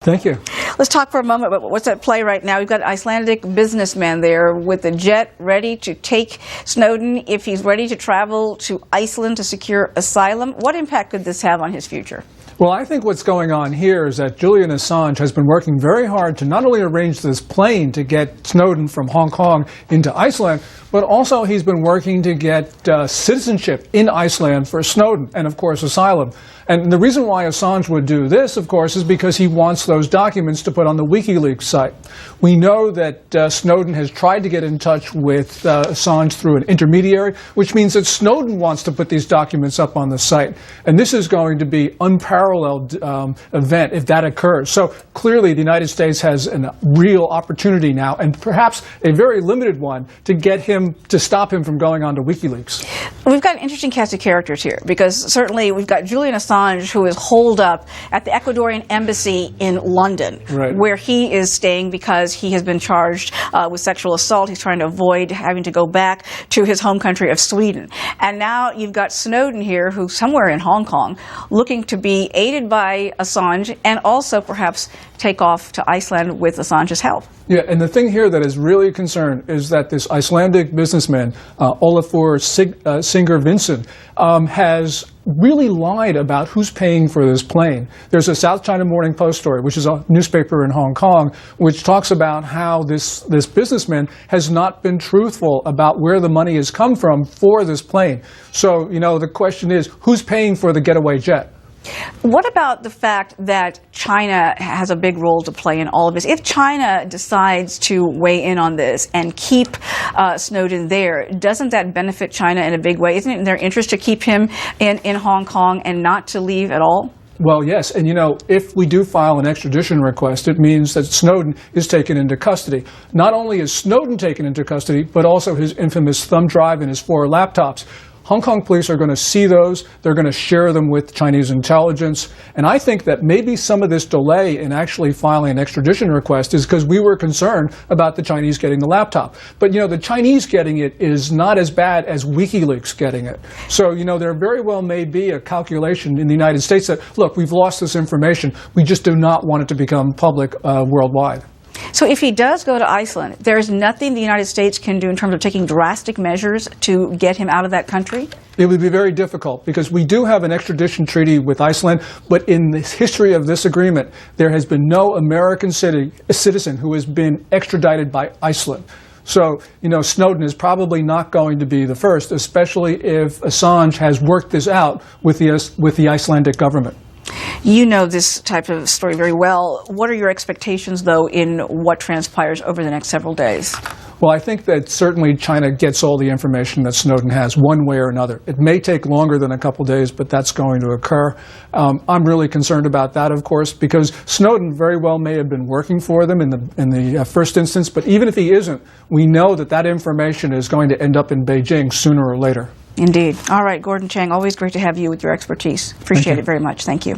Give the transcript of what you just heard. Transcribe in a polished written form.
Thank you. Let's talk for a moment about what's at play right now. We've got an Icelandic businessman there with a jet ready to take Snowden if he's ready to travel to Iceland to secure asylum. What impact could this have on his future? Well, I think what's going on here is that Julian Assange has been working very hard to not only arrange this plane to get Snowden from Hong Kong into Iceland, but also he's been working to get citizenship in Iceland for Snowden and, of course, asylum. And the reason why Assange would do this, of course, is because he wants those documents to put on the Wikileaks site. We know that Snowden has tried to get in touch with Assange through an intermediary, which means that Snowden wants to put these documents up on the site. And this is going to be unparalleled event if that occurs. So clearly the United States has a real opportunity now, and perhaps a very limited one, to get him, to stop him from going on to WikiLeaks. We've got an interesting cast of characters here, because certainly we've got Julian Assange, who is holed up at the Ecuadorian embassy in London, right, where he is staying because he has been charged with sexual assault. He's trying to avoid having to go back to his home country of Sweden. And now you've got Snowden here, who's somewhere in Hong Kong, looking to be aided by Assange and also perhaps take off to Iceland with Assange's help. Yeah, and the thing here that is really a concern is that this Icelandic businessman, Olafur Singer-Vinsson, has really lied about who's paying for this plane. There's a South China Morning Post story, which is a newspaper in Hong Kong, which talks about how this businessman has not been truthful about where the money has come from for this plane. So, you know, the question is, who's paying for the getaway jet? What about the fact that China has a big role to play in all of this? If China decides to weigh in on this and keep Snowden there, doesn't that benefit China in a big way? Isn't it in their interest to keep him in Hong Kong and not to leave at all? Well, yes, and you know, if we do file an extradition request, it means that Snowden is taken into custody. Not only is Snowden taken into custody, but also his infamous thumb drive and his 4 laptops. Hong Kong police are going to see those. They're going to share them with Chinese intelligence. And I think that maybe some of this delay in actually filing an extradition request is because we were concerned about the Chinese getting the laptop. But, you know, the Chinese getting it is not as bad as WikiLeaks getting it. So, you know, there very well may be a calculation in the United States that, look, we've lost this information. We just do not want it to become public worldwide. So if he does go to Iceland, there's nothing the United States can do in terms of taking drastic measures to get him out of that country? It would be very difficult because we do have an extradition treaty with Iceland, but in the history of this agreement, there has been no American citizen who has been extradited by Iceland. So, you know, Snowden is probably not going to be the first, especially if Assange has worked this out with the Icelandic government. You know this type of story very well. What are your expectations, though, in what transpires over the next several days? Well, I think that certainly China gets all the information that Snowden has one way or another. It may take longer than a couple days, but that's going to occur. I'm really concerned about that, of course, because Snowden very well may have been working for them in the first instance, but even if he isn't, we know that that information is going to end up in Beijing sooner or later. Indeed. All right, Gordon Chang, always great to have you with your expertise. Appreciate it very much. Thank you.